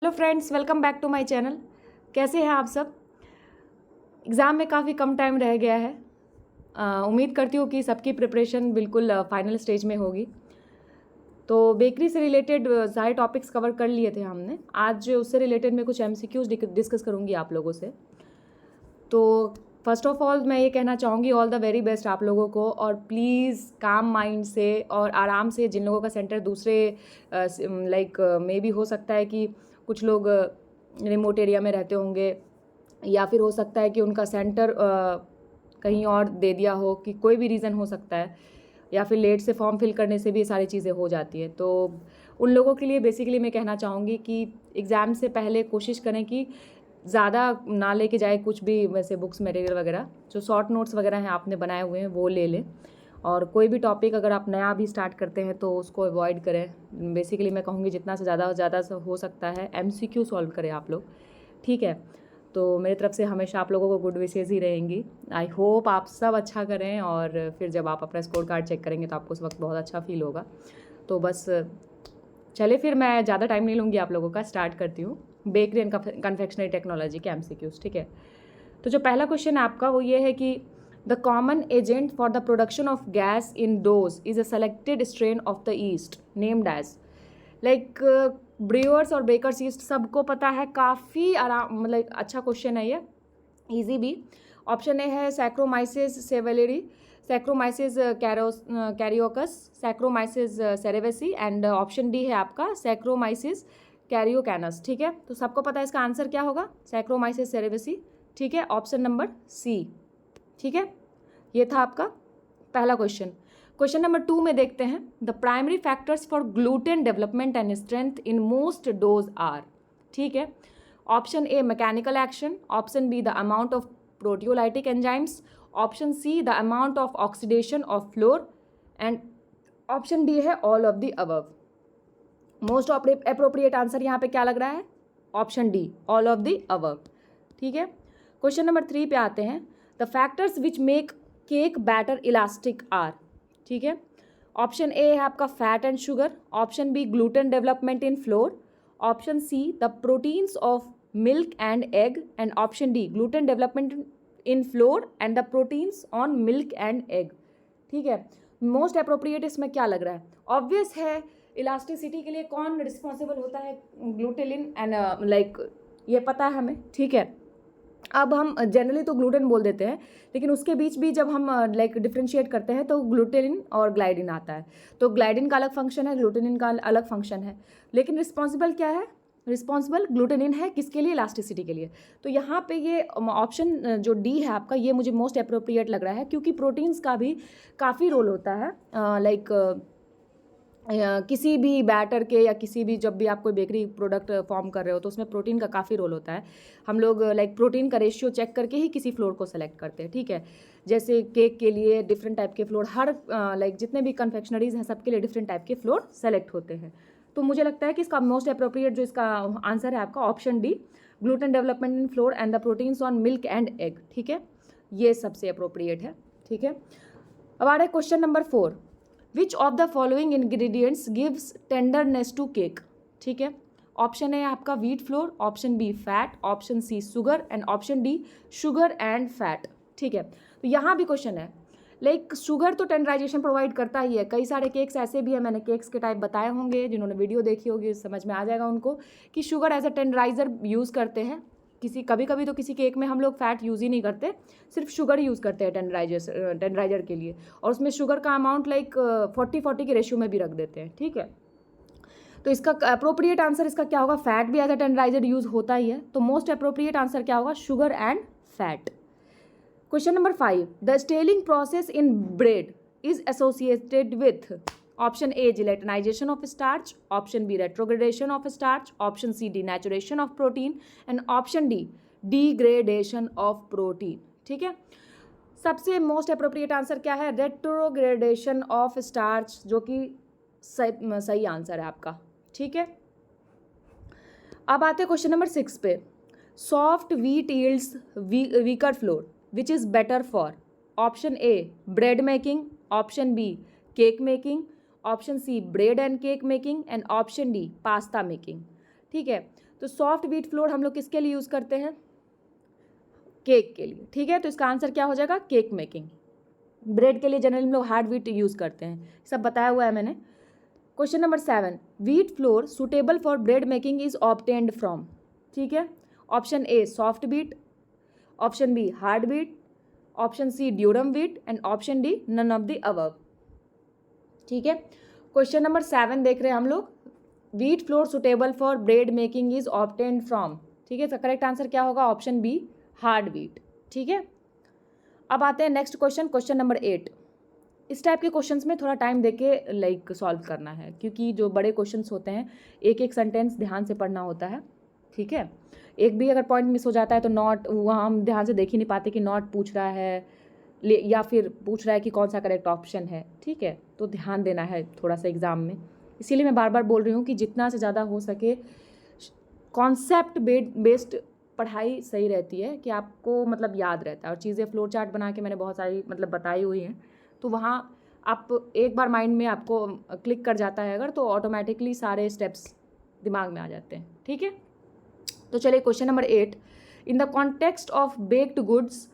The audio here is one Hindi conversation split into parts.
Hello friends, welcome back to my channel. कैसे हैं आप सब? एग्ज़ाम में काफ़ी कम टाइम रह गया है। उम्मीद करती हूँ कि सबकी प्रिपरेशन बिल्कुल फाइनल स्टेज में होगी। तो बेकरी से रिलेटेड सारे टॉपिक्स कवर कर लिए थे हमने। आज उससे रिलेटेड मैं कुछ एमसीक्यूज डिस्कस करूँगी आप लोगों से। तो फर्स्ट ऑफ ऑल मैं ये कहना चाहूँगी, ऑल द वेरी बेस्ट आप लोगों को। और प्लीज़ काम माइंड से और आराम से, जिन लोगों का सेंटर दूसरे मे बी हो सकता है कि कुछ लोग रिमोट एरिया में रहते होंगे, या फिर हो सकता है कि उनका सेंटर कहीं और दे दिया हो, कि कोई भी रीज़न हो सकता है, या फिर लेट से फॉर्म फिल करने से भी ये सारी चीज़ें हो जाती है। तो उन लोगों के लिए बेसिकली मैं कहना चाहूँगी कि एग्ज़ाम से पहले कोशिश करें कि ज़्यादा ना लेके जाए कुछ भी, वैसे बुक्स मटेरियल वगैरह। जो शॉर्ट नोट्स वगैरह हैं आपने बनाए हुए हैं वो ले लें। और कोई भी टॉपिक अगर आप नया भी स्टार्ट करते हैं तो उसको अवॉइड करें। बेसिकली मैं कहूँगी जितना से ज़्यादा हो सकता है एमसीक्यू सॉल्व करें आप लोग, ठीक है? तो मेरी तरफ से हमेशा आप लोगों को गुड विशेज़ ही रहेंगी। आई होप आप सब अच्छा करें, और फिर जब आप अपना स्कोर कार्ड चेक करेंगे तो आपको उस वक्त बहुत अच्छा फील होगा। तो बस चले, फिर मैं ज़्यादा टाइम नहीं लूँगी आप लोगों का, स्टार्ट करती हूँ बेकरी एंड कन्फेक्शनरी टेक्नोलॉजी के एमसीक्यूज़, ठीक है? तो जो पहला क्वेश्चन है आपका वो ये है कि the common agent for the production of gas in doughs is a selected strain of the yeast named as. Like brewers और बेकर्स ईस्ट सबको पता है, काफ़ी आराम, मतलब अच्छा क्वेश्चन है ये, इजी भी। ऑप्शन ए है सैक्रोमाइसिस सेवेलेरी, सैक्रोमाइसिस कैरियोकस, saccharomyces cerevisiae, and option D है आपका सैक्रोमाइसिस कैरियोकैनस, ठीक है? तो सबको पता है इसका आंसर क्या होगा, सैक्रोमाइसिस सेरेवेसी, ठीक है? ऑप्शन नंबर सी, ठीक है? ये था आपका पहला क्वेश्चन। क्वेश्चन नंबर 2 में देखते हैं, the primary factors for gluten development and strength in most doughs are, ठीक है? Option A mechanical action, option B the amount of proteolytic enzymes, option C the amount of oxidation of flour, and option D है all of the above. Most appropriate answer यहाँ पे क्या लग रहा है? Option D, all of the above, ठीक है? क्वेश्चन नंबर 3 पे आते हैं, the factors which make cake batter elastic are, ठीक है? ऑप्शन ए है आपका fat and sugar, option B gluten development in flour, option C the proteins of milk and egg, and option D gluten development in flour and the proteins on milk and egg, ठीक है? मोस्ट अप्रोप्रिएट इसमें क्या लग रहा है? ऑब्वियस है, इलास्टिसिटी के लिए कौन रिस्पॉन्सिबल होता है? ग्लूटेलिन एंड ये पता है हमें, ठीक है? अब हम जनरली तो ग्लूटेन बोल देते हैं, लेकिन उसके बीच भी जब हम डिफ्रेंशिएट करते हैं तो ग्लूटेलिन और ग्लाइडिन आता है। तो ग्लाइडिन का अलग फंक्शन है, ग्लूटेनिन का अलग फंक्शन है, लेकिन रिस्पॉन्सिबल क्या है? रिस्पॉन्सिबल ग्लूटेनिन है, किसके लिए? इलास्टिसिटी के लिए। तो यहाँ पे ये ऑप्शन जो डी है आपका, ये मुझे मोस्ट अप्रोप्रिएट लग रहा है, क्योंकि प्रोटीन्स का भी काफ़ी रोल होता है। किसी भी बैटर के, या किसी भी, जब भी आप कोई बेकरी प्रोडक्ट फॉर्म कर रहे हो तो उसमें प्रोटीन का काफ़ी रोल होता है। हम लोग प्रोटीन का रेशियो चेक करके ही किसी फ्लोर को सेलेक्ट करते हैं, ठीक है? जैसे केक के लिए डिफरेंट टाइप के फ्लोर, हर जितने भी कन्फेक्शनरीज हैं सबके लिए डिफरेंट टाइप के फ्लोर सेलेक्ट होते हैं। तो मुझे लगता है कि इसका मोस्ट अप्रोप्रिएट जो इसका आंसर है आपका, option D, gluten development in flour and the proteins on milk and egg, ठीक है? ये सबसे अप्रोप्रिएट है, ठीक है? अब आ रहा है question number 4, which of the following ingredients gives tenderness to cake, ठीक है? ऑप्शन है आपका wheat flour, option B fat, option C sugar, and option D sugar and fat, ठीक है? तो यहाँ भी क्वेश्चन है, शुगर तो टेंडराइजेशन प्रोवाइड करता ही है। कई सारे केक्स ऐसे भी है, मैंने केक्स के टाइप बताए होंगे, जिन्होंने वीडियो देखी होगी समझ में आ जाएगा उनको, कि sugar as a tenderizer use करते हैं। कभी कभी तो किसी केक में हम लोग फैट यूज़ ही नहीं करते, सिर्फ शुगर यूज़ करते हैं टेंडराइजर के लिए, और उसमें शुगर का अमाउंट 40-40 के रेशियो में भी रख देते हैं, ठीक है? तो इसका अप्रोप्रिएट आंसर इसका क्या होगा? फैट भी एज अ टेंडराइजर यूज़ होता ही है, तो मोस्ट अप्रोप्रिएट आंसर क्या होगा? Sugar and fat. Question number 5, the staling process in bread is associated with, option A gelatinization of starch, option B retrogradation of starch, option C denaturation of protein, and option D degradation of protein, ठीक है? सबसे मोस्ट अप्रोप्रिएट आंसर क्या है? रेट्रोग्रेडेशन ऑफ स्टार्च, जो कि सही आंसर है आपका, ठीक है? अब आते हैं क्वेश्चन नंबर 6 पे, soft wheat yields weaker flour which is better for, option A bread making, option B cake making, option C bread and cake making, and option D pasta making, ठीक है? तो सॉफ्ट व्हीट फ्लोर हम लोग किसके लिए यूज़ करते हैं? केक के लिए, ठीक है। तो इसका आंसर क्या हो जाएगा? Cake making. ब्रेड के लिए जनरली हम लोग हार्ड व्हीट यूज़ करते हैं, सब बताया हुआ है मैंने। Question number 7, wheat flour suitable for bread making is obtained from, ठीक है। Option A soft wheat, option B hard wheat, option C durum wheat and option D none of the above, ठीक है। क्वेश्चन नंबर 7 देख रहे हैं हम लोग, wheat flour suitable for bread making is obtained from, ठीक है। तो करेक्ट आंसर क्या होगा? ऑप्शन बी हार्ड व्हीट, ठीक है। अब आते हैं नेक्स्ट क्वेश्चन, क्वेश्चन नंबर 8। इस टाइप के क्वेश्चंस में थोड़ा टाइम देके लाइक सॉल्व करना है, क्योंकि जो बड़े क्वेश्चंस होते हैं एक एक सेंटेंस ध्यान से पढ़ना होता है, ठीक है। एक भी अगर पॉइंट मिस हो जाता है तो नॉट, वहाँ हम ध्यान से देख ही नहीं पाते कि नॉट पूछ रहा है या फिर पूछ रहा है कि कौन सा करेक्ट ऑप्शन है, ठीक है। तो ध्यान देना है थोड़ा सा एग्ज़ाम में, इसीलिए मैं बार बार बोल रही हूँ कि जितना से ज़्यादा हो सके कॉन्सेप्ट बेस्ड पढ़ाई सही रहती है, कि आपको मतलब याद रहता है। और चीज़ें फ्लो चार्ट बना के मैंने बहुत सारी मतलब बताई हुई हैं, तो वहाँ आप एक बार माइंड में आपको क्लिक कर जाता है अगर, तो ऑटोमेटिकली सारे स्टेप्स दिमाग में आ जाते हैं, ठीक है। तो चलिए question number 8, in the context of baked goods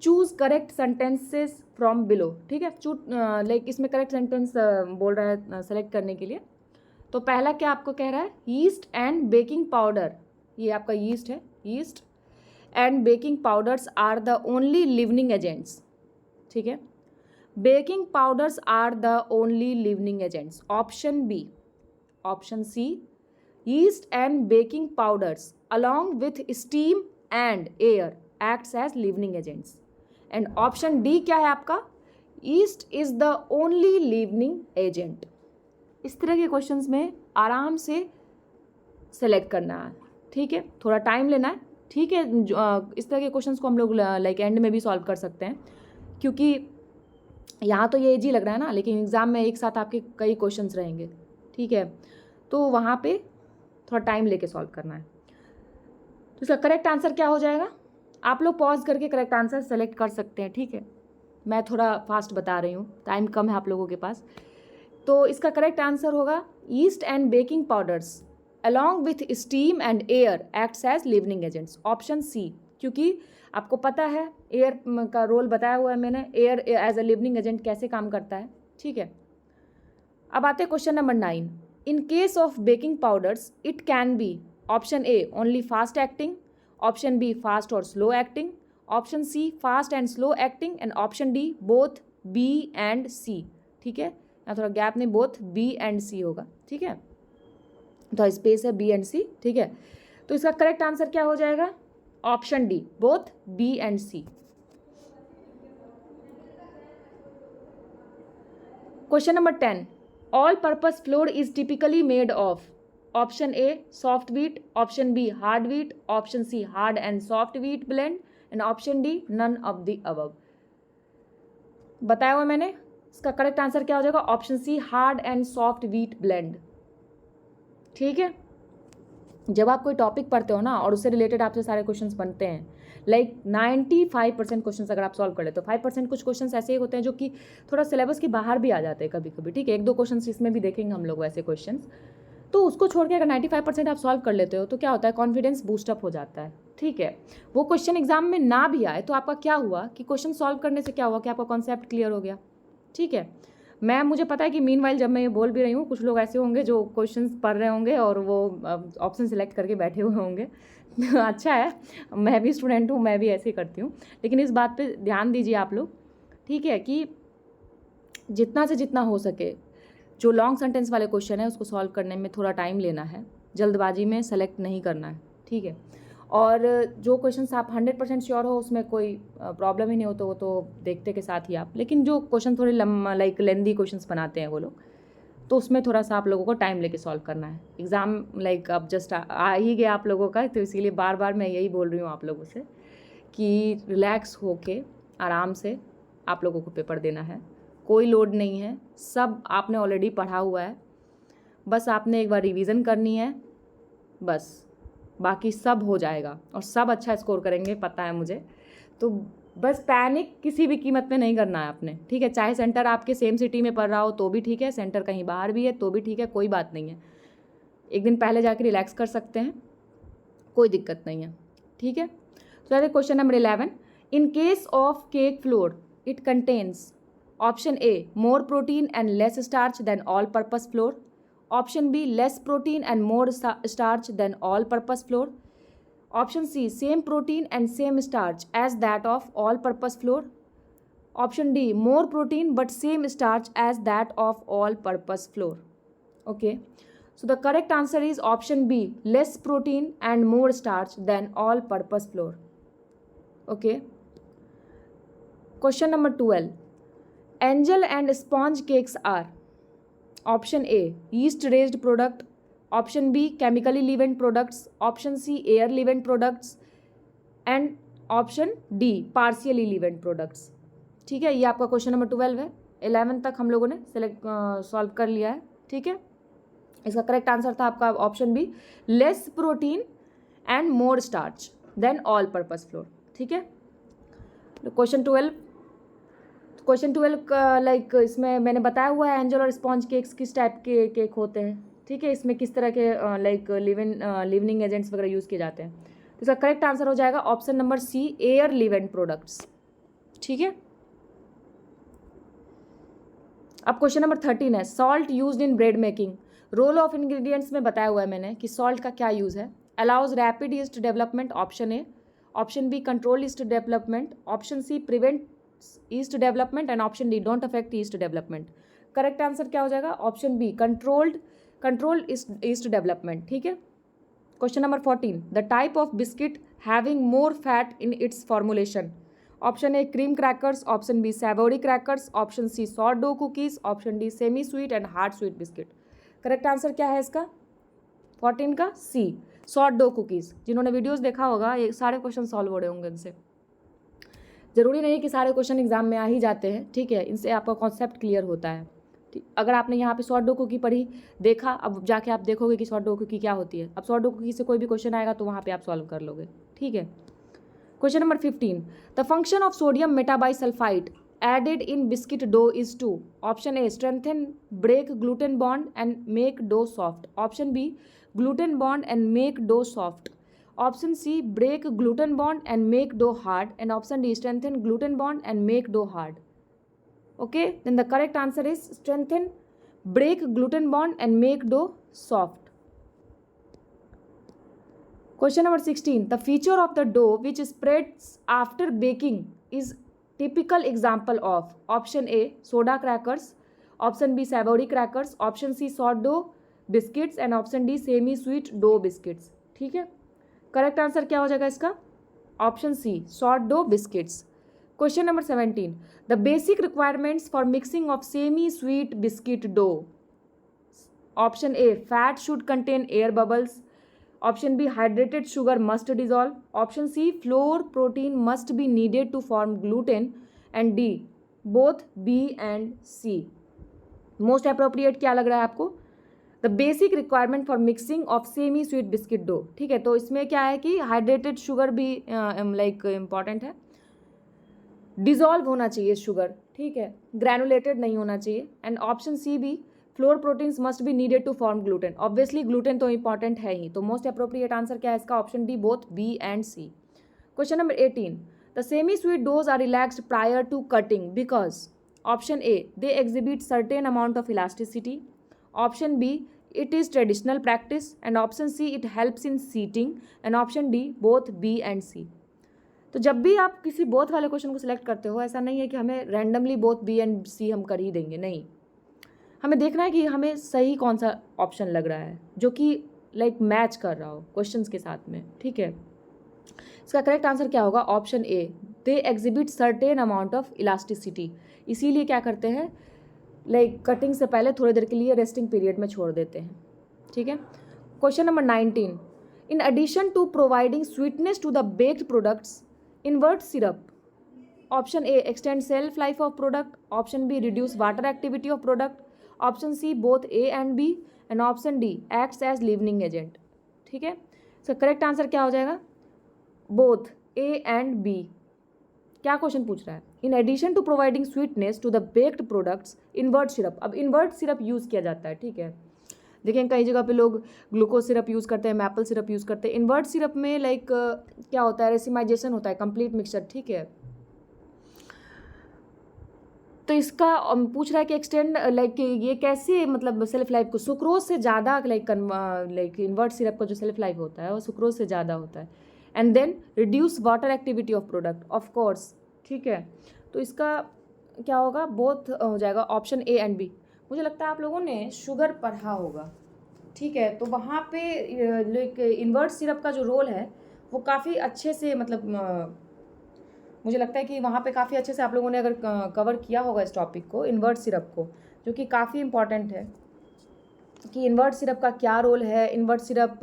choose correct sentences from below, ठीक है। लाइक इसमें करेक्ट सेंटेंस बोल रहा है सेलेक्ट करने के लिए। तो पहला क्या आपको कह रहा है? यीस्ट एंड बेकिंग पाउडर, ये आपका यीस्ट है, yeast and baking powders are the only living agents, ठीक है। Baking powders are the only living agents, option B. Option C, yeast and baking powders along with steam and air acts as leavening agents, and option D क्या है आपका? yeast is the only leavening agent। इस तरह के क्वेश्चंस में आराम से सेलेक्ट करना है, ठीक है। थोड़ा टाइम लेना है, ठीक है। इस तरह के क्वेश्चंस को हम लोग लाइक एंड में भी सॉल्व कर सकते हैं, क्योंकि यहाँ तो ये इजी लग रहा है ना, लेकिन एग्ज़ाम में एक साथ आपके कई क्वेश्चंस रहेंगे, ठीक है। तो वहाँ पे थोड़ा टाइम लेके सॉल्व करना है। तो इसका करेक्ट आंसर क्या हो जाएगा? आप लोग पॉज करके करेक्ट आंसर सेलेक्ट कर सकते हैं, ठीक है। मैं थोड़ा फास्ट बता रही हूँ, टाइम कम है आप लोगों के पास। तो इसका करेक्ट आंसर होगा yeast and baking powders along with steam and air acts as living agents, option C. क्योंकि आपको पता है एयर का रोल बताया हुआ है मैंने, air as a living agent कैसे काम करता है, ठीक है। अब आते हैं question number 9, in case of baking powders it can be option A only fast acting, option B fast or slow acting, option C fast and slow acting and option D both B and C, ठीक है। यहाँ थोड़ा गैप नहीं, both B and C होगा, ठीक है। तो स्पेस है B and C, ठीक है। तो इसका करेक्ट आंसर क्या हो जाएगा? Option D, both B and C। Question number 10, all purpose flour is typically made of, option A soft wheat, option B hard wheat, option C hard and soft wheat blend and option D none of the above। बताया हुआ मैंने, इसका करेक्ट आंसर क्या हो जाएगा? Option C hard and soft wheat blend, ठीक है। जब आप कोई टॉपिक पढ़ते हो ना और उससे रिलेटेड आपसे सारे क्वेश्चंस बनते हैं, लाइक 95% क्वेश्चंस अगर आप सॉल्व कर ले तो 5% कुछ क्वेश्चंस ऐसे ही होते हैं जो कि थोड़ा सिलेबस के बाहर भी आ जाते हैं कभी कभी, ठीक है। 1-2 क्वेश्चंस इसमें भी देखेंगे हम लोग वैसे क्वेश्चंस। तो उसको छोड़ के अगर 95% आप सॉल्व कर लेते हो तो क्या होता है? कॉन्फिडेंस बूस्टअप हो जाता है, ठीक है। वो क्वेश्चन एग्जाम में ना भी आए तो आपका क्या हुआ कि क्वेश्चन सॉल्व करने से क्या हुआ कि आपका कॉन्सेप्ट क्लियर हो गया, ठीक है। मुझे पता है कि मीनवाइल जब मैं ये बोल भी रही हूँ कुछ लोग ऐसे होंगे जो क्वेश्चंस पढ़ रहे होंगे और वो ऑप्शन सेलेक्ट करके बैठे हुए होंगे। अच्छा है, मैं भी स्टूडेंट हूँ, मैं भी ऐसे ही करती हूँ, लेकिन इस बात पे ध्यान दीजिए आप लोग, ठीक है, कि जितना से जितना हो सके जो लॉन्ग सेंटेंस वाले क्वेश्चन है उसको सॉल्व करने में थोड़ा टाइम लेना है, जल्दबाजी में सेलेक्ट नहीं करना है, ठीक है। और जो क्वेश्चंस आप 100% श्योर हो उसमें कोई प्रॉब्लम ही नहीं हो तो वो तो देखते के साथ ही आप, लेकिन जो क्वेश्चन थोड़े लाइक लेंदी क्वेश्चंस बनाते हैं वो लोग, तो उसमें थोड़ा सा आप लोगों को टाइम लेके सॉल्व करना है। एग्ज़ाम लाइक अब जस्ट आ ही गया आप लोगों का, तो इसीलिए बार बार मैं यही बोल रही हूँ आप लोगों से कि रिलैक्स होके आराम से आप लोगों को पेपर देना है, कोई लोड नहीं है, सब आपने ऑलरेडी पढ़ा हुआ है, बस आपने एक बार रिवीजन करनी है, बस बाकी सब हो जाएगा और सब अच्छा स्कोर करेंगे, पता है मुझे। तो बस पैनिक किसी भी कीमत पे नहीं करना है आपने, ठीक है। चाहे सेंटर आपके सेम सिटी में पड़ रहा हो तो भी ठीक है, सेंटर कहीं बाहर भी है तो भी ठीक है, कोई बात नहीं है। एक दिन पहले जाके रिलैक्स कर सकते हैं, कोई दिक्कत नहीं है, ठीक है। तो question number 11, in case of cake flour it contains option A more protein and less starch than all purpose flour, option B less protein and more starch than all purpose flour, option C same protein and same starch as that of all purpose flour, option D more protein but same starch as that of all purpose flour. Okay, so the correct answer is option B, less protein and more starch than all purpose flour. Okay, question number 12, angel and sponge cakes are option A yeast raised product, option B chemically leavened products, option C air leavened products and option D partially leavened products। ठीक है, ये आपका क्वेश्चन नंबर 12 है। 11 तक हम लोगों ने सॉल्व कर लिया है, ठीक है। इसका करेक्ट आंसर था आपका option B, less protein and more starch than all purpose flour, ठीक है। क्वेश्चन 12 का लाइक इसमें मैंने बताया हुआ है एंजल और स्पॉन्ज केक्स किस टाइप के केक होते हैं, ठीक है। इसमें किस तरह के लाइक लिवनिंग एजेंट्स वगैरह यूज़ किए जाते हैं। तो इसका करेक्ट आंसर हो जाएगा option number C, air leavened products, ठीक है। अब क्वेश्चन नंबर 13 है, salt used in bread making, role of ingredients में बताया हुआ है मैंने कि सॉल्ट का क्या यूज़ है। Allows rapid yeast development, option A, option B control yeast development, option C prevent yeast development and option D don't affect yeast development. Correct answer क्या हो जाएगा, option B controlled yeast development, ठीक है। Question number 14, the type of biscuit having more fat in its formulation, option A cream crackers, option B savoury crackers, option C short dough cookies, option D semi sweet and hard sweet biscuit. Correct answer क्या है इसका 14 का, सी सॉर्ट डो कुकीज़। जिन्होंने वीडियोस देखा होगा ये सारे क्वेश्चन सॉल्व हो रहे होंगे इनसे। ज़रूरी नहीं कि सारे क्वेश्चन एग्जाम में आ ही जाते हैं, ठीक है। इनसे आपका कॉन्सेप्ट क्लियर होता है। अगर आपने यहाँ पे सॉर्ट डो कुकी पढ़ी, देखा, अब जाके आप देखोगे कि सॉर्ट डो कुकी क्या होती है। अब सॉर्ट डो कुकी से कोई भी क्वेश्चन आएगा तो वहाँ पर आप सॉल्व कर लोगे, ठीक है। Question number 15, the function of sodium metabisulphite added in biscuit dough is to, option A strengthen break gluten bond and make dough soft, option B gluten bond and make dough soft, option C break gluten bond and make dough hard and option D strengthen gluten bond and make dough hard. Okay, then the correct answer is strengthen break gluten bond and make dough soft. Question number 16, the feature of the dough which spreads after baking is typical example of, option A soda crackers, option B savory crackers, option C sort dough biscuits and option D semi sweet dough biscuits, ठीक है। करेक्ट आंसर क्या हो जाएगा इसका, option C short dough biscuits. Question number 17, the basic requirements for mixing of semi sweet biscuit dough, option A fat should contain air bubbles, option B hydrated sugar must dissolve, option C flour protein must be kneaded to form gluten and D both B and C. Most appropriate क्या लग रहा है आपको, the basic requirement for mixing of semi sweet biscuit dough, ठीक है। तो इसमें क्या है कि हाइड्रेटेड शुगर भी लाइक इम्पॉर्टेंट है, डिजॉल्व होना चाहिए शुगर, ठीक है, ग्रैनुलेटेड नहीं होना चाहिए एंड ऑप्शन सी भी flour proteins must be kneaded to form gluten. Obviously gluten तो इंपॉर्टेंट है ही, तो मोस्ट अप्रोप्रिएट आंसर क्या है इसका, option D both B and C. Question number 18, the semi sweet doughs are relaxed prior to cutting because, option A they exhibit certain amount of elasticity, option B it is traditional practice and option C it helps in sheeting and option D both B and सी। तो जब भी आप किसी बोथ वाले क्वेश्चन को सिलेक्ट करते हो, ऐसा नहीं है कि हमें रैंडमली बोथ बी एंड सी हम कर ही देंगे, नहीं, हमें देखना है कि हमें सही कौन सा ऑप्शन लग रहा है जो कि लाइक मैच कर रहा हो क्वेश्चंस के साथ में, ठीक है। इसका करेक्ट आंसर क्या होगा, option A they exhibit certain amount of elasticity. इसीलिए क्या करते हैं, लाइक कटिंग से पहले थोड़ी देर के लिए रेस्टिंग पीरियड में छोड़ देते हैं, ठीक है। Question number 19, in addition to providing sweetness to the baked products invert syrup, option A extend shelf life of product, option B reduce water activity of product, option C both A and B and option D acts as leavening agent, ठीक है। इसका करेक्ट आंसर क्या हो जाएगा, बोथ ए एंड बी। क्या क्वेश्चन पूछ रहा है, in addition to providing sweetness to the baked products invert syrup. अब इन्वर्ट सिरप यूज़ किया जाता है, ठीक है, देखें कई जगह पे लोग ग्लूकोज सिरप यूज़ करते हैं, मैपल सिरप यूज़ करते हैं। इन्वर्ट सिरप में लाइक क्या होता है, रेसिमाइजेशन होता है, कंप्लीट मिक्सचर, ठीक है। तो इसका पूछ रहा है कि एक्सटेंड लाइक ये कैसे मतलब सेल्फ लाइफ को सुक्रोज से ज़्यादा लाइक इन्वर्ट सिरप का जो सेल्फ लाइफ होता है वो सुक्रोज से ज़्यादा होता है। And then reduce water activity of product, of course, ठीक है। तो इसका क्या होगा, बोथ हो जाएगा, ऑप्शन ए एंड बी। मुझे लगता है आप लोगों ने शुगर पढ़ा होगा, ठीक है। तो वहाँ पे लाइक इन्वर्ट सिरप का जो रोल है वो काफ़ी अच्छे से मतलब मुझे लगता है कि वहाँ पे काफ़ी अच्छे से आप लोगों ने अगर कवर किया होगा इस टॉपिक को, इन्वर्ट सिरप को, जो कि काफ़ी इम्पॉर्टेंट है कि इन्वर्ट सिरप का क्या रोल है, इन्वर्ट सिरप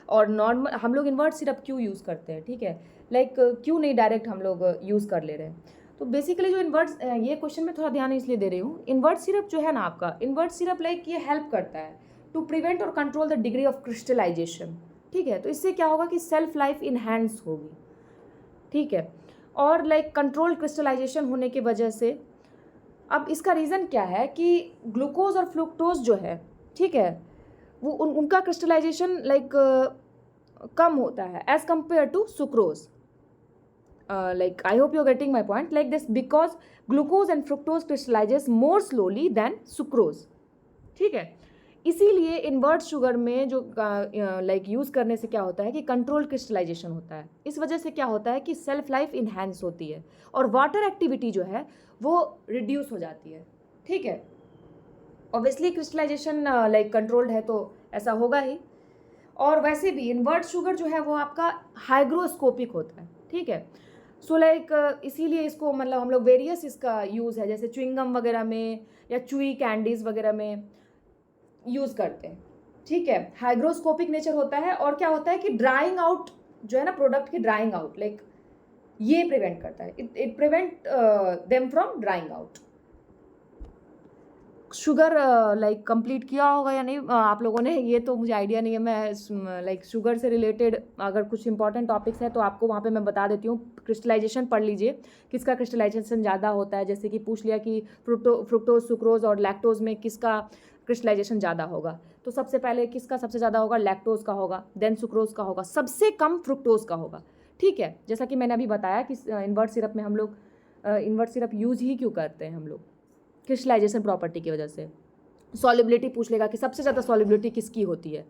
और नॉर्मल हम लोग इन्वर्ट सिरप क्यों यूज़ करते हैं, ठीक है। लाइक क्यों नहीं डायरेक्ट हम लोग यूज़ कर ले रहे हैं। तो बेसिकली जो इन्वर्ट, ये क्वेश्चन में थोड़ा ध्यान इसलिए दे रही हूँ, इन्वर्ट सिरप जो है ना आपका, इन्वर्ट सिरप लाइक ये हेल्प करता है टू प्रिवेंट और control the degree of crystallization, ठीक है। तो इससे क्या होगा कि सेल्फ लाइफ इन्हेंस होगी, ठीक है। और लाइक कंट्रोल क्रिस्टलाइजेशन होने की वजह से, अब इसका रीज़न क्या है कि ग्लूकोज और फ्रुक्टोज जो है, ठीक है, वो उनका क्रिस्टलाइजेशन लाइक कम होता है as compare to sucrose. Like I hope you are getting my point, like this because glucose and fructose crystallizes more slowly than sucrose, ठीक है। इसीलिए इन्वर्ट शुगर में जो लाइक यूज़ करने से क्या होता है कि कंट्रोल क्रिस्टलाइजेशन होता है। इस वजह से क्या होता है कि सेल्फ लाइफ इन्हेंस होती है और वाटर एक्टिविटी जो है वो रिड्यूस हो जाती है, ठीक है। ऑब्वियसली क्रिस्टलाइजेशन लाइक कंट्रोल्ड है तो ऐसा होगा ही। और वैसे भी इन्वर्ट शुगर जो है वो आपका हाइग्रोस्कोपिक होता है, ठीक है। सो लाइक इसीलिए इसको मतलब हम लोग वेरियस इसका यूज़ है, जैसे च्युइंगम वगैरह में या च्युई कैंडीज़ वगैरह में यूज़ करते हैं, ठीक है। हाइग्रोस्कोपिक नेचर होता है और क्या होता है कि ड्राइंग आउट जो है ना, प्रोडक्ट की ड्राइंग आउट, लाइक ये प्रिवेंट करता है, it prevent them from drawing out. Sugar like complete किया होगा या नहीं आप लोगों ने, ये तो मुझे आइडिया नहीं है। मैं लाइक शुगर से रिलेटेड अगर कुछ इंपॉर्टेंट टॉपिक्स है तो आपको वहाँ पे मैं बता देती हूँ। क्रिस्टलाइजेशन पढ़ लीजिए, किसका क्रिस्टलाइजेशन ज़्यादा होता है, जैसे कि पूछ लिया कि फ्रुक्टोज, सुक्रोज और लैक्टोज में किसका क्रिस्टलाइजेशन ज़्यादा होगा। तो सबसे पहले किसका सबसे ज़्यादा होगा, लैक्टोज का होगा, देन सुक्रोज का होगा, सबसे कम फ्रुक्टोज का होगा, ठीक है। जैसा कि मैंने अभी बताया कि इन्वर्ट सिरप में हम लोग इन्वर्ट सिरप यूज़ ही क्यों करते हैं हम लोग, क्रिस्टलाइजेशन प्रॉपर्टी की वजह से। सॉलिबिलिटी पूछ लेगा कि सबसे ज़्यादा सॉलिबिलिटी किसकी होती है,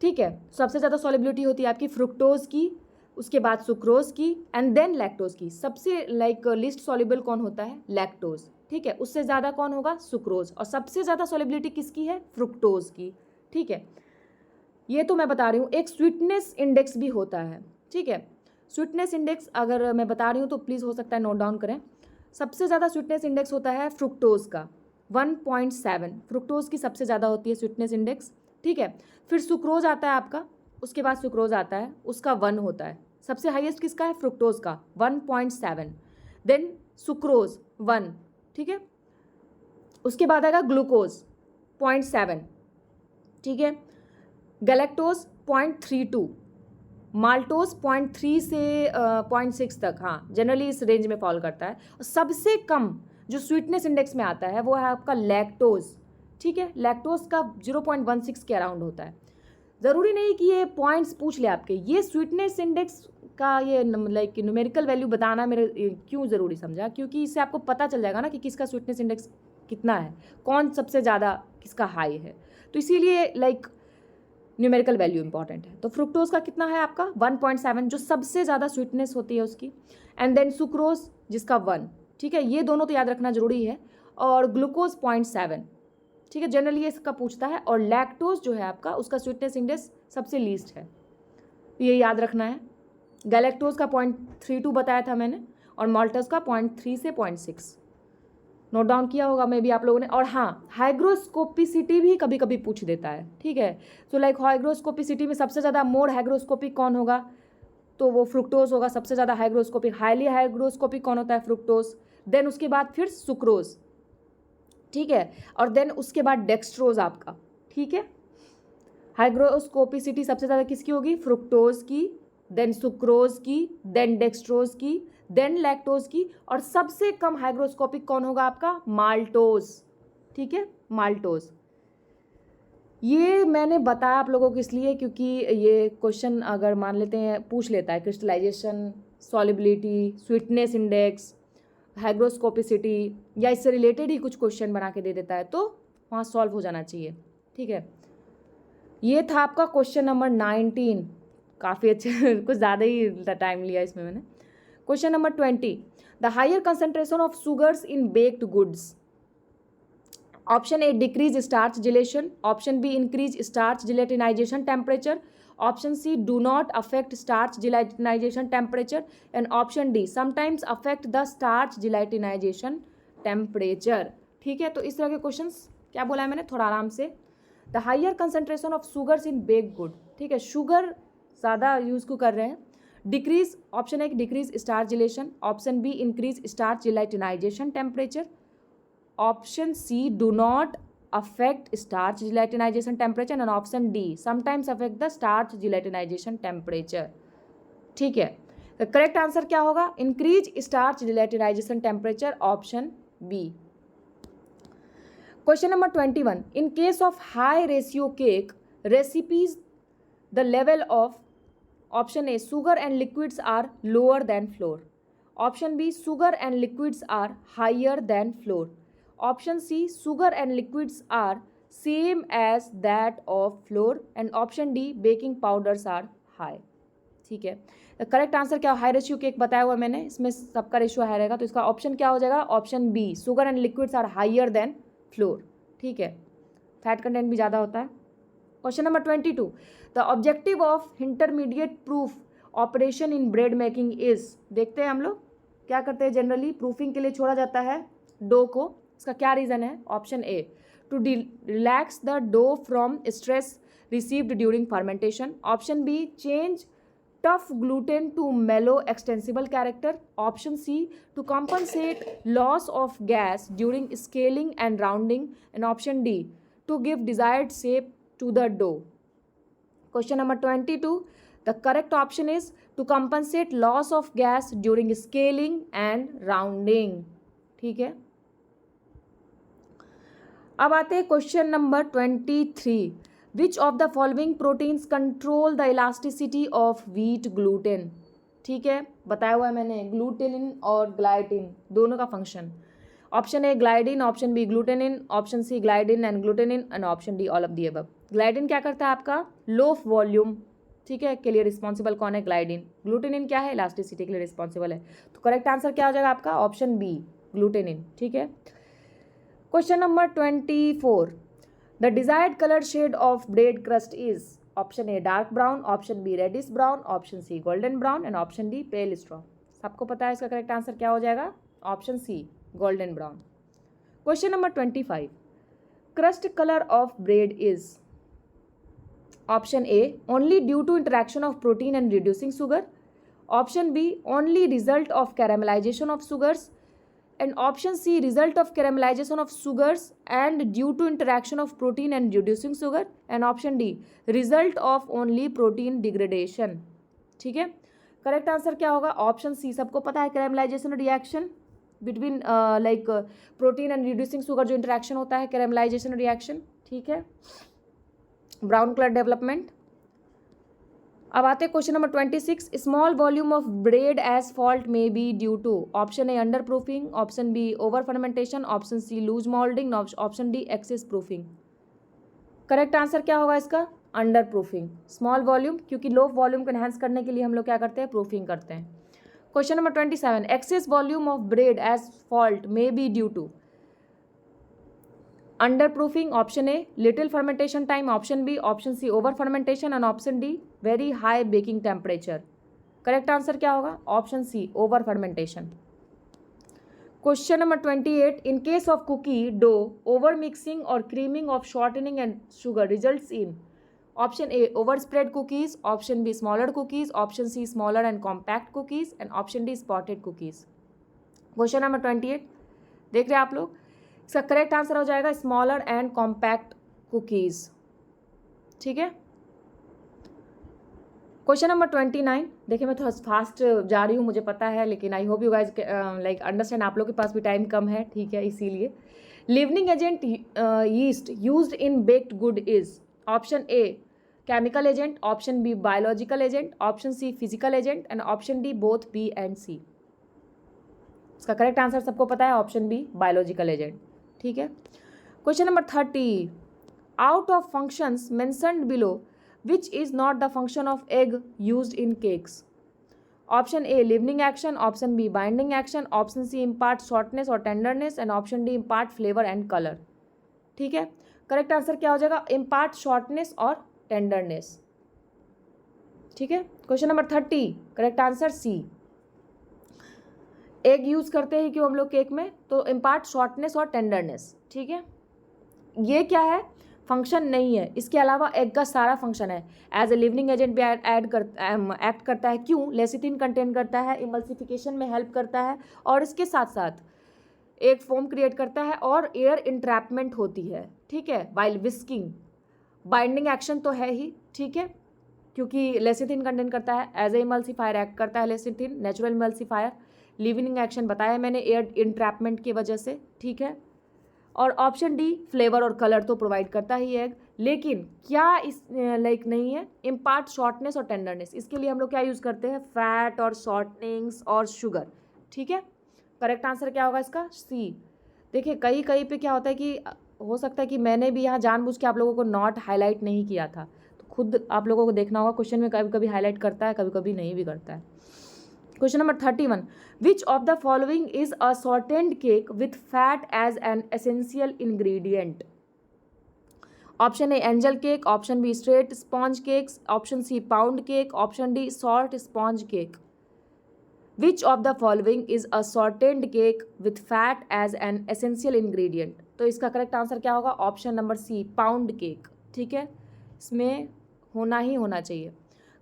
ठीक है। सबसे ज़्यादा सॉलिबिलिटी होती है आपकी फ्रुक्टोज की, उसके बाद सुक्रोज की एंड देन लैक्टोज की। सबसे लाइक लिस्ट सॉल्युबल कौन होता है, लैक्टोज, ठीक है। उससे ज़्यादा कौन होगा, सुक्रोज। और सबसे ज़्यादा सॉलिबिलिटी किसकी है, फ्रुक्टोज की, ठीक है। ये तो मैं बता रही हूँ। एक स्वीटनेस इंडेक्स भी होता है, ठीक है। स्वीटनेस इंडेक्स अगर मैं बता रही हूँ तो प्लीज़ हो सकता है नोट डाउन करें। सबसे ज़्यादा स्वीटनेस इंडेक्स होता है फ्रुक्टोज का 1.7, फ्रुक्टोज की सबसे ज़्यादा होती है स्वीटनेस इंडेक्स, ठीक है। फिर सुक्रोज आता है आपका, उसके बाद सुक्रोज आता है, उसका 1 होता है। सबसे हाईएस्ट किसका है, फ्रुक्टोज का 1.7, देन सुक्रोज 1, ठीक है। उसके बाद आएगा ग्लूकोज 0.7, ठीक है। गैलेक्टोज 0.32, माल्टोज 0.3 से 0.6 तक, हाँ जनरली इस रेंज में फॉल करता है। और सबसे कम जो स्वीटनेस इंडेक्स में आता है वो है आपका लैक्टोज, ठीक है। लैक्टोज का 0.16 के अराउंड होता है। ज़रूरी नहीं कि ये पॉइंट्स पूछ ले आपके, ये स्वीटनेस इंडेक्स का ये लाइक न्यूमेरिकल वैल्यू बताना मेरे क्यों ज़रूरी समझा, क्योंकि इससे आपको पता चल जाएगा ना कि किसका स्वीटनेस इंडेक्स कितना है, कौन सबसे ज़्यादा किसका हाई है। तो इसीलिए लाइक न्यूमेरिकल वैल्यू इंपॉर्टेंट है। तो फ्रुक्टोज का कितना है आपका 1.7, जो सबसे ज़्यादा स्वीटनेस होती है उसकी, एंड देन सुक्रोज जिसका 1, ठीक है। ये दोनों तो याद रखना जरूरी है। और ग्लूकोज 0.7, ठीक है, जनरली इसका पूछता है। और लैक्टोज जो है आपका, उसका स्वीटनेस इंडेक्स सबसे लीस्ट है, ये याद रखना है। गैलेक्टोज का 0.32 बताया था मैंने, और माल्टोज का 0.3 से 0.6 नोट डाउन किया होगा मे भी आप लोगों ने। और हाँ, हाइग्रोस्कोपिसिटी भी कभी कभी पूछ देता है, ठीक है। तो लाइक हाइग्रोस्कोपिसिटी में सबसे ज़्यादा मोर हाइग्रोस्कोपिक कौन होगा, तो वो फ्रुक्टोज होगा सबसे ज़्यादा हाइग्रोस्कोपिक। हाईली हाइग्रोस्कोपिक कौन होता है, फ्रुक्टोज। देन उसके बाद फिर सुक्रोज, ठीक है। और देन उसके बाद डेक्सट्रोज आपका, ठीक है। हाइग्रोस्कोपिसिटी सबसे ज़्यादा किसकी होगी, फ्रुक्टोज की, देन सुक्रोज की, देन डेक्सट्रोज की, देन लैक्टोज की। और सबसे कम हाइग्रोस्कोपिक कौन होगा आपका, माल्टोज, ठीक है, माल्टोज। ये मैंने बताया आप लोगों को इसलिए क्योंकि ये क्वेश्चन अगर मान लेते हैं पूछ लेता है crystallization, solubility, sweetness index, hygroscopicity या इससे रिलेटेड ही कुछ क्वेश्चन बना के दे देता है तो वहाँ सॉल्व हो जाना चाहिए। ठीक है, ये था आपका क्वेश्चन नंबर 19। काफ़ी अच्छे कुछ ज़्यादा ही टाइम लिया इसमें मैंने। Question number 20, the higher concentration of sugars in baked goods. Option A decrease starch gelation, option B increase starch gelatinization temperature, option C do not affect starch gelatinization temperature and option D sometimes affect the starch gelatinization temperature. ठीक है, तो इस तरह के क्वेश्चंस क्या बोला है मैंने, थोड़ा आराम से। The higher concentration of sugars in baked good, ठीक है, शुगर ज़्यादा यूज़ को कर रहे हैं। Decrease, option A decrease starch gelation, option B increase starch gelatinization temperature, option C do not affect starch gelatinization temperature and option D sometimes affect the starch gelatinization temperature. ठीक है, तो करेक्ट आंसर क्या होगा, increase starch gelatinization temperature, option B. Question number 21, in case of high ratio cake recipes the level of, option A sugar and liquids are lower than flour, option B sugar and liquids are higher than flour, option C sugar and liquids are same as that of flour and option D baking powders are high। ठीक है, करेक्ट आंसर क्या, हाई रेशियो केक बताया हुआ मैंने, इसमें सबका रेशियो हाई रहेगा तो इसका ऑप्शन क्या हो जाएगा, option B sugar and liquids are higher than flour. ठीक है, फैट कंटेंट भी ज़्यादा होता है। Question number 22, the objective of intermediate proof operation in bread making is. देखते हैं हम लोग क्या करते हैं, जनरली प्रूफिंग के लिए छोड़ा जाता है डो को, इसका क्या रीज़न है, option A to relax the dough from stress received during fermentation, option B change tough gluten to mellow extensible character, option C to compensate loss of gas during scaling and rounding and option D to give desired shape to the dough। Question number 22, the correct option is to compensate loss of gas during scaling and rounding। ठीक है, अब आते हैं question number 23, which of the following proteins control the elasticity of wheat gluten. ठीक है, बताया हुआ है मैंने ग्लूटेनिन और ग्लाइडिन दोनों का function, option A gliadin, option B glutenin, option C gliadin and glutenin and option D all of the above. Gliadin क्या करता है आपका, लो वॉल्यूम, ठीक है, के लिए रिस्पॉन्सिबल कौन है, ग्लाइडिन। ग्लूटेनिन क्या है, इलास्टिसिटी के लिए रिस्पॉन्सिबल है, तो करेक्ट आंसर क्या हो जाएगा आपका, ऑप्शन बी ग्लूटेनिन। ठीक है, question number 24, the desired colour shade of bread crust is, option A dark brown, option B reddish brown, option C golden brown and option D pale straw. सबको पता है इसका करेक्ट आंसर क्या हो जाएगा, option C golden brown. Question number 25, crust colour of bread is, option A only due to interaction of protein and reducing sugar, option B only result of कैरामलाइजेशन of sugars and option C result of caramelization of sugars and due to interaction of protein and reducing sugar and option D result of only protein degradation। ठीक है, करेक्ट आंसर क्या होगा, ऑप्शन सी। सबको पता है caramelization reaction between like protein and reducing sugar जो इंटरेक्शन होता है, कैरामलाइजेशन रिएक्शन। ठीक है, ब्राउन कलर डेवलपमेंट। अब आते हैं question number 26, small volume of bread as fault may be due to, option A under proofing, option B over fermentation, option C loose moulding, option D excess proofing. Correct answer क्या होगा इसका, अंडर प्रूफिंग। स्मॉल वॉल्यूम क्योंकि लो वॉल्यूम को एनहांस करने के लिए हम लोग क्या करते हैं, प्रूफिंग करते हैं। Question number 27, excess volume of bread as fault may be due to, under proofing, option A little fermentation time, option B, option C over fermentation and option D very high baking temperature. Correct answer क्या होगा, option C over fermentation. Question number 28, in case of cookie dough over mixing और creaming of shortening and sugar results in, option A over spread cookies, option be smaller cookies, option C smaller and compact cookies and option D spotted cookies. Question number 28 देख रहे हैं आप लोग, इसका करेक्ट आंसर हो जाएगा स्मॉलर एंड कॉम्पैक्ट कुकीज। ठीक है, क्वेश्चन नंबर 29, देखिए मैं थोड़ा फास्ट जा रही हूँ मुझे पता है, लेकिन आई hope you guys like understand, आप लोग के पास भी टाइम कम है, ठीक है, इसीलिए। Leavening agent yeast used in baked good is, option A chemical agent, option B biological agent, option C physical agent and option D both B and C. इसका करेक्ट आंसर सबको पता है, ऑप्शन बी बायोलॉजिकल एजेंट। ठीक है, question number 30, out of functions mentioned below which is not the function of egg used in cakes. Option A leavening action, option B binding action, option C impart shortness और tenderness and option D impart flavour and colour. ठीक है, करेक्ट आंसर क्या हो जाएगा, इम्पार्ट शॉर्टनेस और टेंडरनेस। ठीक है, question number 30, correct answer C. Egg use करते हैं क्यों हम लोग केक में, तो इम्पार्ट शॉर्टनेस और टेंडरनेस। ठीक है, ये क्या है, फंक्शन नहीं है, इसके अलावा एग का सारा फंक्शन है। एज ए लिवनिंग एजेंट भी एक्ट करता है, क्यों, लेसिथिन कंटेन करता है, इमल्सिफिकेशन में हेल्प करता है और इसके साथ साथ एक फोम क्रिएट करता है और एयर इंट्रैपमेंट होती है। ठीक है, वाइल विस्किंग, बाइंडिंग एक्शन तो है ही, ठीक है, क्योंकि लेसिथिन कंटेन करता है, एज ए इमल्सिफायर एक्ट करता है lecithin, natural emulsifier. Leavening action बताया मैंने एयर इंट्रैपमेंट की वजह से। ठीक है, और ऑप्शन डी फ्लेवर और कलर तो प्रोवाइड करता ही एग, लेकिन क्या इस लाइक नहीं है, इम्पार्ट शॉर्टनेस और टेंडरनेस। इसके लिए हम लोग क्या यूज़ करते हैं, फैट और शॉर्टनिंग्स और शुगर। ठीक है, करेक्ट आंसर क्या होगा इसका, सी। देखिए कहीं कहीं पे क्या होता है कि हो सकता है कि मैंने भी यहाँ जानबूझ के आप लोगों को नॉट हाईलाइट नहीं किया था, तो खुद आप लोगों को देखना होगा, क्वेश्चन में कभी कभी हाईलाइट करता है, कभी कभी नहीं भी करता है। Question number 31, which of the following is a shortened cake with fat as an essential ingredient. Option A angel cake, option B straight sponge cakes, option C pound cake, option D salt sponge cake. Which of the following is a shortened cake with fat as an essential ingredient. तो इसका करेक्ट आंसर क्या होगा, option number C pound cake. ठीक है, इसमें होना ही होना चाहिए।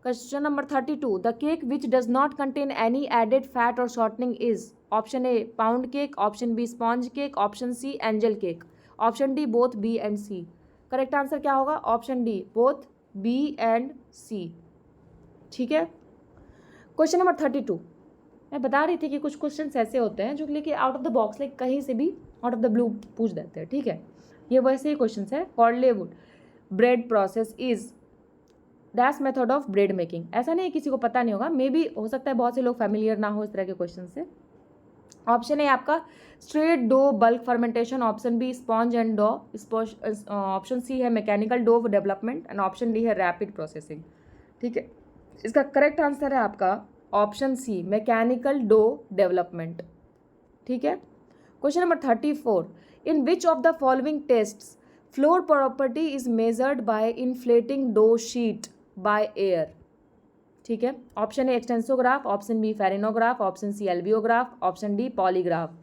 Question number 32, the cake which does not contain any added fat और shortening is. Option A pound cake, option B sponge cake, option C angel cake, option D both B and C. Correct answer क्या होगा, option D both B and C. ठीक है, क्वेश्चन नंबर 32, मैं बता रही थी कि कुछ क्वेश्चन ऐसे होते हैं जो लेके out of the box, like कहीं से भी आउट ऑफ द ब्लू पूछ देते हैं। ठीक है, ये वैसे ही क्वेश्चन है। कॉर्डलेवुड bread process is dash method of bread making. ऐसा नहीं है किसी को पता नहीं होगा, मे बी हो सकता है बहुत से लोग फैमिलियर ना हो इस तरह के क्वेश्चन से। ऑप्शन ए आपका straight dough bulk fermentation, option B sponge and dough, option C है mechanical dough development and option D है रैपिड प्रोसेसिंग। ठीक है, इसका करेक्ट आंसर है आपका option C mechanical dough development. ठीक है, question number 34, in which of the following tests flour property is measured by inflating dough sheet by air. ठीक है, option A extensograph, option B farinograph, option C alveograph, option D polygraph.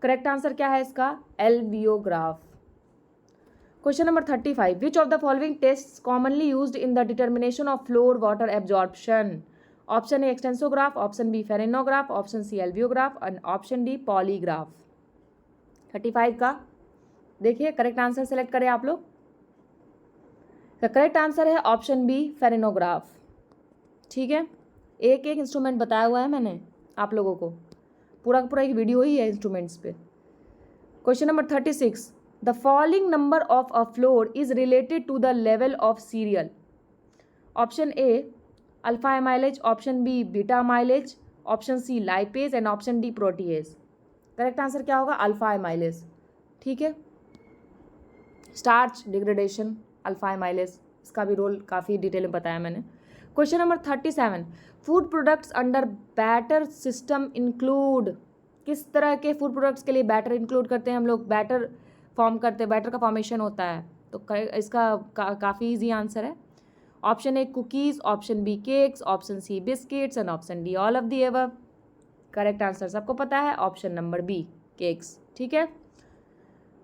Correct answer क्या है इसका, alveograph. Question number 35, which of the following tests commonly used in the determination of flour water absorption. Option A extensograph, option B farinograph, option C alveograph and option D polygraph. 35 का देखिए करेक्ट आंसर सेलेक्ट करें आप लोग। करेक्ट आंसर है ऑप्शन बी फेरिनोग्राफ। ठीक है, एक एक इंस्ट्रूमेंट बताया हुआ है मैंने आप लोगों को, पूरा का पूरा एक वीडियो ही है इंस्ट्रूमेंट्स पे। Question number 36, the following number of a flour is related to the level of cereal. Option A alpha amylase, option B beta amylase, option C lipase and option D protease. Correct answer क्या होगा, अल्फा एमाइलेज। ठीक है, स्टार्च डिग्रेडेशन, अल्फा एमाइलेज, इसका भी रोल काफ़ी डिटेल में बताया मैंने। Question number 37, food products under batter system include. किस तरह के फूड प्रोडक्ट्स के लिए बैटर इंक्लूड करते हैं हम लोग, बैटर फॉर्म करते हैं, बैटर का फॉर्मेशन होता है, तो इसका काफ़ी ईजी आंसर है। Option A cookies, option B cakes, option C biscuits and option D all of the above. Correct answer सबको पता है, ऑप्शन नंबर बी केक्स। ठीक है,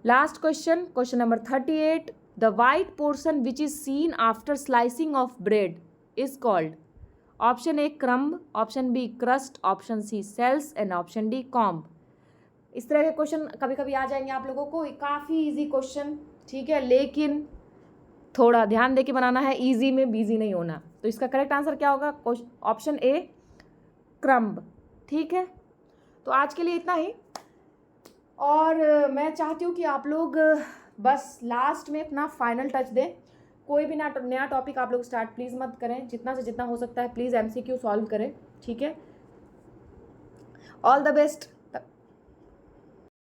last question, question number 38, the white portion which is seen after slicing of bread is called. Option A crumb, option B crust, option C cells and option D comb. इस तरह के क्वेश्चन कभी कभी आ जाएंगे आप लोगों को, काफ़ी इजी क्वेश्चन। ठीक है, लेकिन थोड़ा ध्यान दे के बनाना है, इजी में बिजी नहीं होना। तो इसका करेक्ट आंसर क्या होगा, ऑप्शन ए क्रम्ब। ठीक है, तो आज के लिए इतना ही, और मैं चाहती हूँ कि आप लोग बस लास्ट में अपना फाइनल टच दें, कोई भी नया टॉपिक आप लोग स्टार्ट प्लीज़ मत करें, जितना से जितना हो सकता है प्लीज़ MCQ सॉल्व करें, ठीक है। All the best.